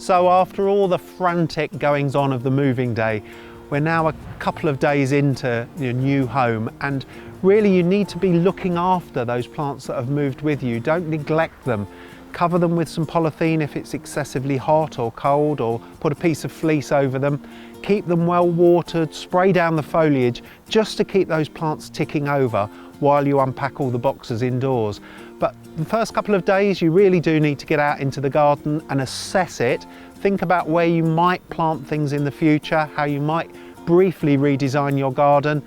So after all the frantic goings on of the moving day, we're now a couple of days into your new home, and really you need to be looking after those plants that have moved with you. Don't neglect them. Cover them with some polythene if it's excessively hot or cold, or put a piece of fleece over them. Keep them well watered, spray down the foliage just to keep those plants ticking over while you unpack all the boxes indoors. But the first couple of days you really do need to get out into the garden and assess it. Think about where you might plant things in the future, how you might briefly redesign your garden,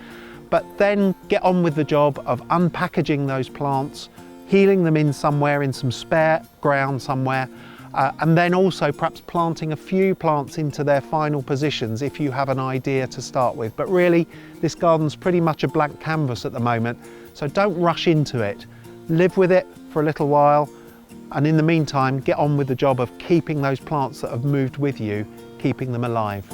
but then get on with the job of unpackaging those plants, healing them in somewhere, in some spare ground somewhere, and then also perhaps planting a few plants into their final positions if you have an idea to start with. But really, this garden's pretty much a blank canvas at the moment, so don't rush into it. Live with it for a little while, and in the meantime, get on with the job of keeping those plants that have moved with you, keeping them alive.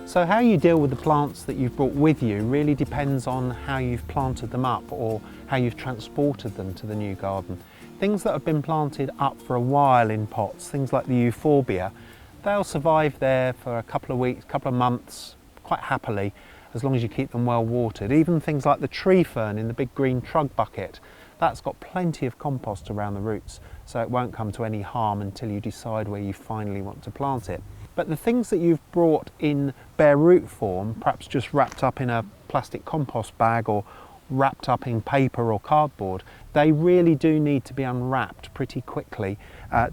So how you deal with the plants that you've brought with you really depends on how you've planted them up or how you've transported them to the new garden. Things that have been planted up for a while in pots, things like the euphorbia, they'll survive there for a couple of weeks, couple of months, quite happily, as long as you keep them well watered. Even things like the tree fern in the big green trug bucket, that's got plenty of compost around the roots, so it won't come to any harm until you decide where you finally want to plant it. But the things that you've brought in bare root form, perhaps just wrapped up in a plastic compost bag or wrapped up in paper or cardboard, they really do need to be unwrapped pretty quickly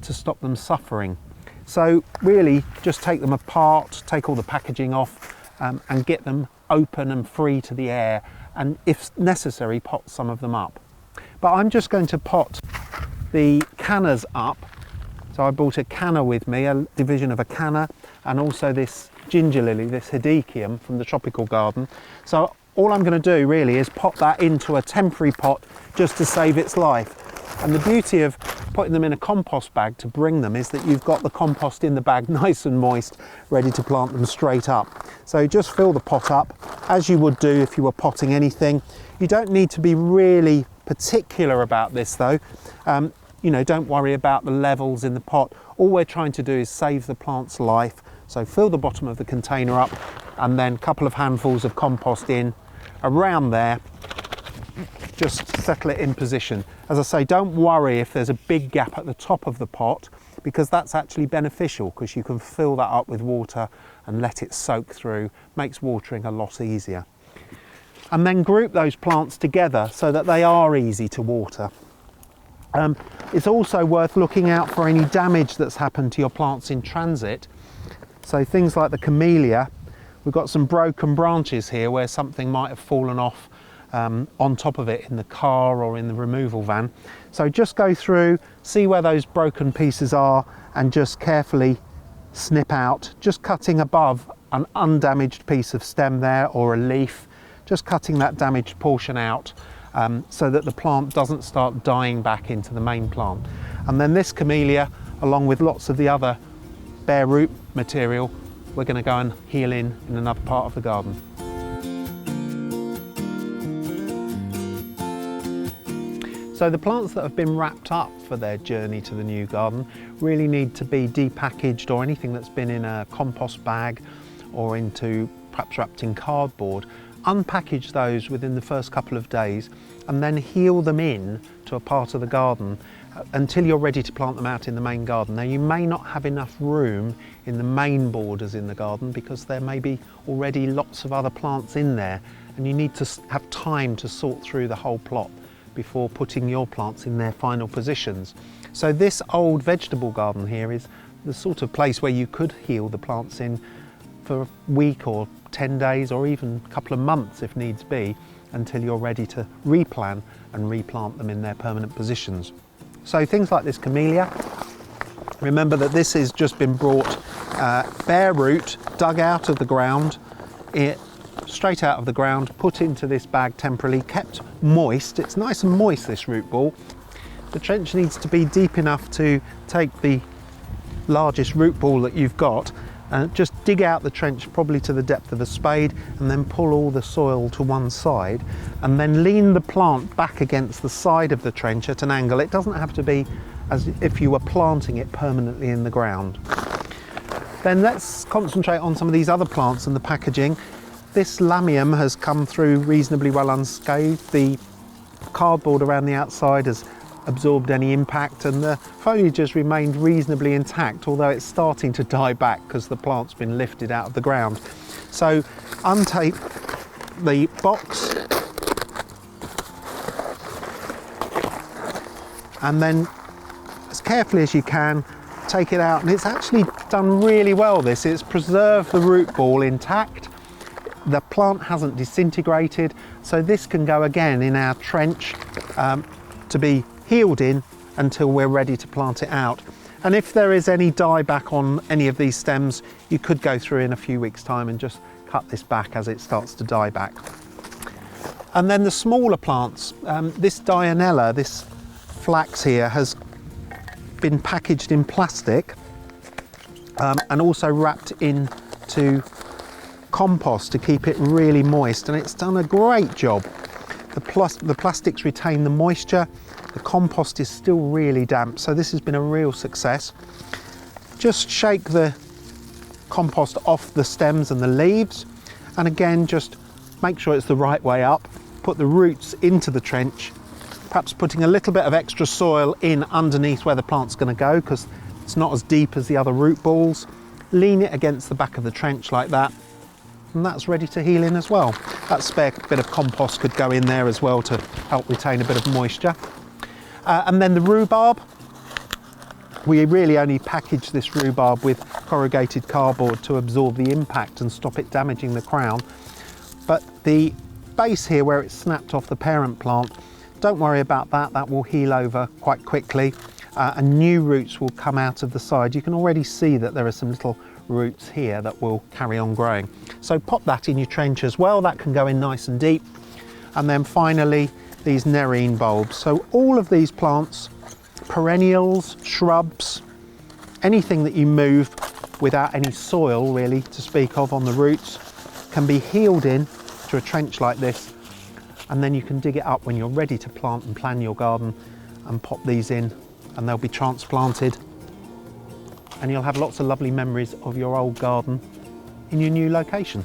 to stop them suffering. So really just take them apart, take all the packaging off, and get them open and free to the air, and if necessary pot some of them up. But I'm just going to pot the cannas up. So I brought a canna with me, a division of a canna, and also this ginger lily, this hedechium from the tropical garden. So all I'm going to do really is pop that into a temporary pot just to save its life. And the beauty of putting them in a compost bag to bring them is that you've got the compost in the bag nice and moist, ready to plant them straight up. So just fill the pot up as you would do if you were potting anything. You don't need to be really particular about this though. You know, don't worry about the levels in the pot. All we're trying to do is save the plant's life. So fill the bottom of the container up and then a couple of handfuls of compost in around there. Just settle it in position. As I say, don't worry if there's a big gap at the top of the pot, because that's actually beneficial, because you can fill that up with water and let it soak through. Makes watering a lot easier. And then group those plants together so that they are easy to water. It's also worth looking out for any damage that's happened to your plants in transit. So things like the camellia, we've got some broken branches here where something might have fallen off on top of it in the car or in the removal van. So just go through, see where those broken pieces are, and just carefully snip out, just cutting above an undamaged piece of stem there or a leaf, just cutting that damaged portion out. So that the plant doesn't start dying back into the main plant. And then this camellia, along with lots of the other bare root material, we're going to go and heal in another part of the garden. So the plants that have been wrapped up for their journey to the new garden really need to be depackaged, or anything that's been in a compost bag or into perhaps wrapped in cardboard. Unpackage those within the first couple of days and then heal them in to a part of the garden until you're ready to plant them out in the main garden. Now you may not have enough room in the main borders in the garden because there may be already lots of other plants in there, and you need to have time to sort through the whole plot before putting your plants in their final positions. So this old vegetable garden here is the sort of place where you could heal the plants in for a week or 10 days or even a couple of months if needs be, until you're ready to replan and replant them in their permanent positions. So things like this camellia, remember that this has just been brought bare root, dug out of the ground, straight out of the ground, put into this bag temporarily, kept moist. It's nice and moist, this root ball. The trench needs to be deep enough to take the largest root ball that you've got. Just dig out the trench probably to the depth of a spade, and then pull all the soil to one side, and then lean the plant back against the side of the trench at an angle. It doesn't have to be as if you were planting it permanently in the ground. Then let's concentrate on some of these other plants and the packaging. This lamium has come through reasonably well unscathed. The cardboard around the outside has absorbed any impact, and the foliage has remained reasonably intact, although it's starting to die back because the plant's been lifted out of the ground. So untape the box and then as carefully as you can take it out, and it's actually done really well. It's preserved the root ball intact. The plant hasn't disintegrated, so this can go again in our trench to be healed in until we're ready to plant it out. And if there is any dieback on any of these stems, you could go through in a few weeks' time and just cut this back as it starts to die back. And then the smaller plants, this Dianella, this flax here, has been packaged in plastic and also wrapped into compost to keep it really moist, and it's done a great job. The plastics retain the moisture, the compost is still really damp, so this has been a real success. Just shake the compost off the stems and the leaves, and again just make sure it's the right way up. Put the roots into the trench, perhaps putting a little bit of extra soil in underneath where the plant's going to go because it's not as deep as the other root balls. Lean it against the back of the trench like that, and that's ready to heal in as well. That spare bit of compost could go in there as well to help retain a bit of moisture. And then the rhubarb, we really only package this rhubarb with corrugated cardboard to absorb the impact and stop it damaging the crown. But the base here where it's snapped off the parent plant, don't worry about that, that will heal over quite quickly and new roots will come out of the side. You can already see that there are some little roots here that will carry on growing. So pop that in your trench as well, that can go in nice and deep. And then finally these nerine bulbs. So all of these plants, perennials, shrubs, anything that you move without any soil really to speak of on the roots, can be healed in to a trench like this, and then you can dig it up when you're ready to plant and plan your garden and pop these in, and they'll be transplanted, and you'll have lots of lovely memories of your old garden in your new location.